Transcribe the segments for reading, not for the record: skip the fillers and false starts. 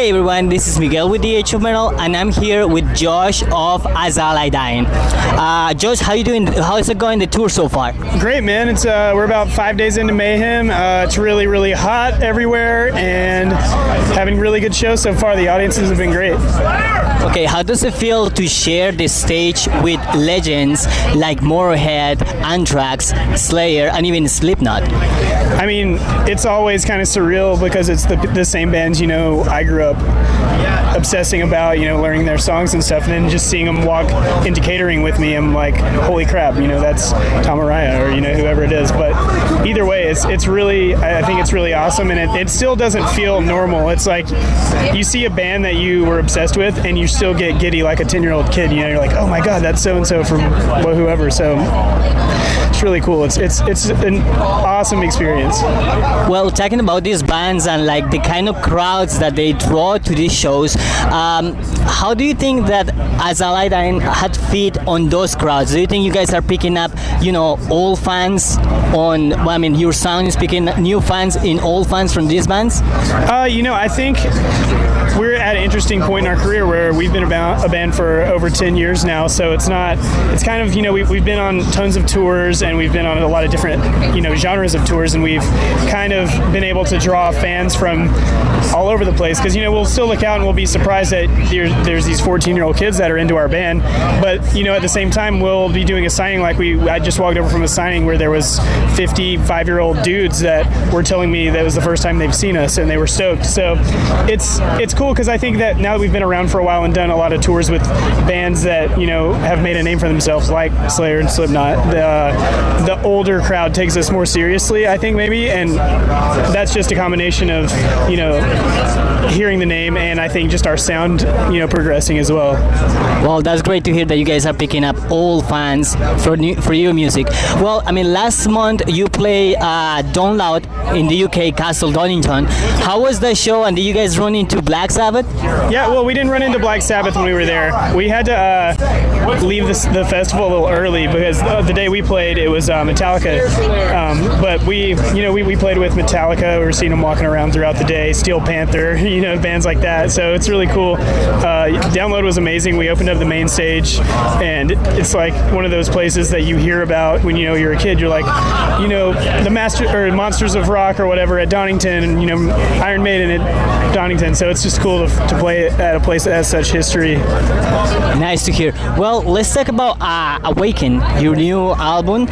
Hey everyone, this is Miguel with the Age of Metal, and I'm here with Josh of Azal I Dying. Josh, how you doing? How is it going, the tour so far? Great, man. It's we're about 5 days into Mayhem. It's really, really hot everywhere, and having really good shows so far. The audiences have been great. Okay, how does it feel to share the stage with legends like Motorhead, Anthrax, Slayer, and even Slipknot? I mean, it's always kind of surreal because it's the same bands, I grew up obsessing about, learning their songs and stuff, and then just seeing them walk into catering with me, I'm like, holy crap, that's Tom Araya or, whoever it is. But either way, it's really, I think it's really awesome, and it still doesn't feel normal. It's like you see a band that you were obsessed with, and you still get giddy like a 10-year-old kid. You're like, oh my God, that's so-and-so from whoever. So it's really cool. It's an awesome experience. Well, talking about these bands and like the kind of crowds that they draw to these shows, how do you think that Azal I Dying had fit on those crowds? Do you think you guys are picking up, old fans on? Well, I mean, your sound is picking new fans in old fans from these bands. I think we're at an interesting point in our career where we've been a band for over 10 years now. So it's kind of, we've been on tons of tours, and we've been on a lot of different, genres of tours, and we've kind of been able to draw fans from all over the place. Because, we'll still look out and we'll be surprised that there's these 14-year-old kids that are into our band. But, at the same time, we'll be doing a signing like I just walked over from a signing where there was 55-year-old dudes that were telling me that was the first time they've seen us, and they were stoked. So it's cool because I think that now that we've been around for a while and done a lot of tours with bands that, have made a name for themselves, like Slayer and Slipknot, the older crowd takes us more seriously, I think, maybe, and that's just a combination of, hearing the name, and I think just our sound, progressing as well. Well, that's great to hear that you guys are picking up old fans for your music. Well, I mean, last month you played Don't Loud in the UK, Castle Donington. How was the show, and did you guys run into Black Sabbath? Yeah, well, we didn't run into Black Sabbath when we were there. We had to leave the festival a little early because the day we played, it was Metallica. But we played with Metallica. We were seeing them walking around throughout the day, Steel Panther, bands like that. So it's really cool. Download was amazing. We opened up the main stage, and it's like one of those places that you hear about when you're a kid. You're like, the Monsters of Rock or whatever at Donington, and Iron Maiden at Donington. So it's just cool to play at a place that has such history. Nice to hear. Well, let's talk about Awaken, your new album.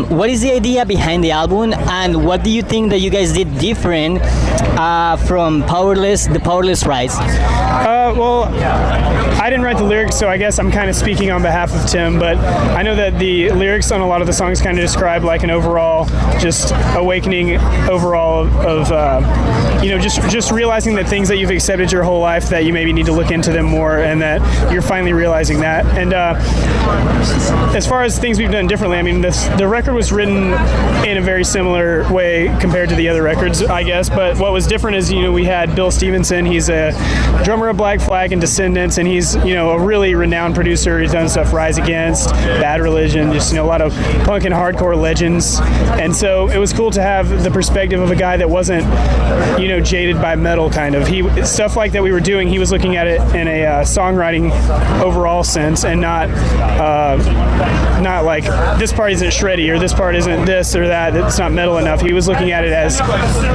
What is the idea behind the album, and what do you think that you guys did different from the Powerless Rise? Well, I didn't write the lyrics, so I guess I'm kind of speaking on behalf of Tim, but I know that the lyrics on a lot of the songs kind of describe like an overall just awakening overall of just realizing that things that you've accepted your whole life, that you maybe need to look into them more, and that you're finally realizing that. And as far as things we've done differently, I mean, the record was written in a very similar way compared to the other records, I guess, but what was different is, we had Bill Stevenson. He's a drummer of Black Flag and Descendants, and he's, a really renowned producer. He's done stuff Rise Against, Bad Religion, just, a lot of punk and hardcore legends. And so it was cool to have the perspective of a guy that wasn't, jaded by metal, kind of. Stuff like that we were doing, he was looking at it in a songwriting overall sense, and not like this part isn't shreddy or this part isn't this or that, it's not metal enough. He was looking at it as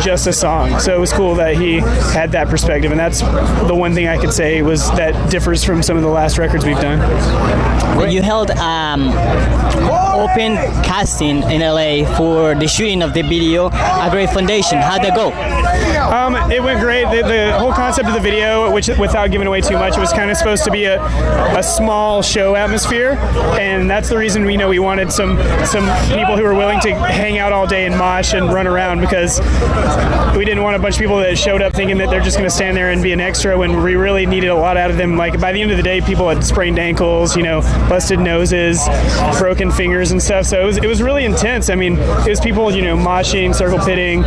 just a song. So it was cool that he had that perspective, and that's the one thing I could say was that differs from some of the last records we've done. You held open casting in LA for the shooting of the video, A Great Foundation. How'd that go? It went great. The whole concept of the video, which, without giving away too much, it was kind of supposed to be a small show atmosphere, and that's the reason we wanted some people who were willing to hang out all day and mosh and run around, because we didn't want a bunch of people that showed up thinking that they're just going to stand there and be an extra when we really needed a lot out of them. Like, by the end of the day, people had sprained ankles, busted noses, broken fingers and stuff. So it was really intense. I mean, it was people, moshing, circle pitting,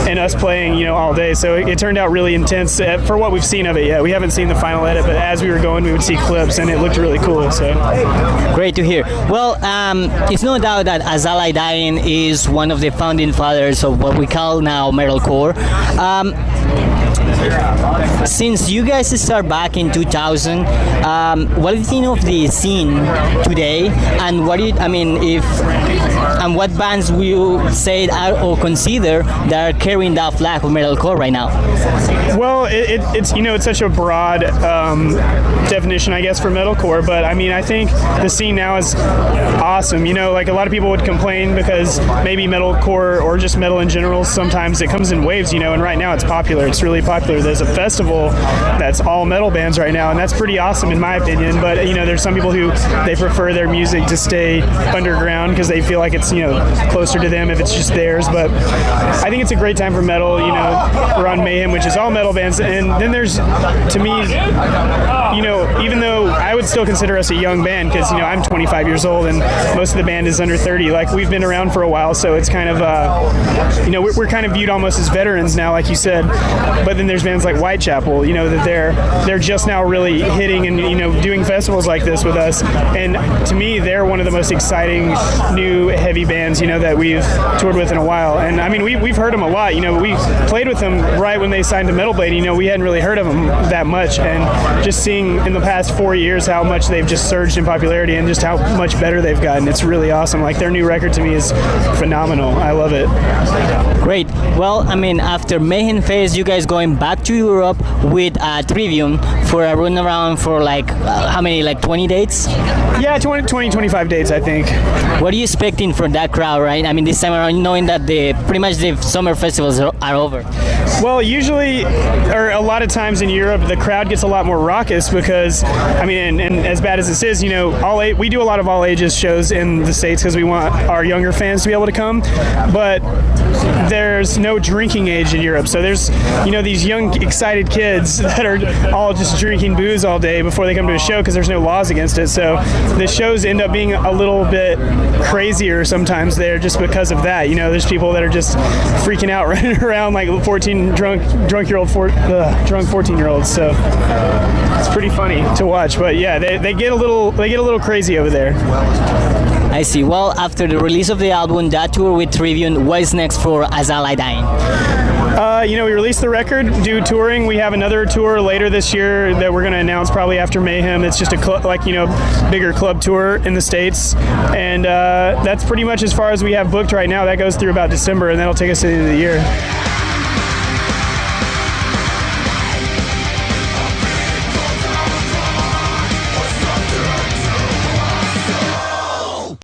and us playing, all day. So it turned out really intense for what we've seen of it yet. We haven't seen the final edit, but as we were going, we would see clips, and it looked really cool. So great to hear. Well, it's no doubt that Azal I Dying is one of the founding fathers of what we call now metalcore. Since you guys start back in 2000, what do you think of the scene today? And what do you, I mean, if and what bands will you say are or consider that are carrying that flag of metalcore right now? Well, it's it's such a broad definition, I guess, for metalcore. But I mean, I think the scene now is awesome. Like a lot of people would complain because maybe metalcore or just metal in general, sometimes it comes in waves. And right now it's popular. It's really popular. There's a festival that's all metal bands right now, and that's pretty awesome in my opinion. But there's some people who they prefer their music to stay underground because they feel like it's closer to them if it's just theirs. But I think it's a great time for metal. We're on Mayhem, which is all metal bands, and then there's, to me, even though I would still consider us a young band because I'm 25 years old and most of the band is under 30. Like, we've been around for a while, so it's kind of we're kind of viewed almost as veterans now, like you said. But then there's bands like Whitechapel, that they're just now really hitting and doing festivals like this with us. And to me, they're one of the most exciting new heavy bands that we've toured with in a while. And I mean, we've heard them a lot. We played with them right when they signed to Metal Blade. We hadn't really heard of them that much, and just seeing in the past 4 years how much they've just surged in popularity and just how much better they've gotten. It's really awesome. Like, their new record to me is phenomenal. I love it. Great. Well, I mean, after Mayhem Fest, you guys going back to Europe with Trivium for a run around for how many, 20 dates? Yeah, 20, 25 dates, I think. What are you expecting from that crowd, right? I mean, this time around, knowing that pretty much the summer festivals are over. Well, usually, or a lot of times in Europe, the crowd gets a lot more raucous because, I mean, and as bad as this is, we do a lot of all ages shows in the States because we want our younger fans to be able to come, but there's no drinking age in Europe. So there's, these young, excited kids that are all just drinking booze all day before they come to a show because there's no laws against it. So the shows end up being a little bit crazier sometimes there just because of that. There's people that are just freaking out running around like 14 drunk 14-year-olds. So it's pretty funny to watch. But yeah, they get a little crazy over there. I see. Well, after the release of the album, that tour with Trivium, what is next for As I Lie Dying? We released the record, do touring. We have another tour later this year that we're going to announce probably after Mayhem. It's just a bigger club tour in the States. And that's pretty much as far as we have booked right now. That goes through about December, and that'll take us into the year.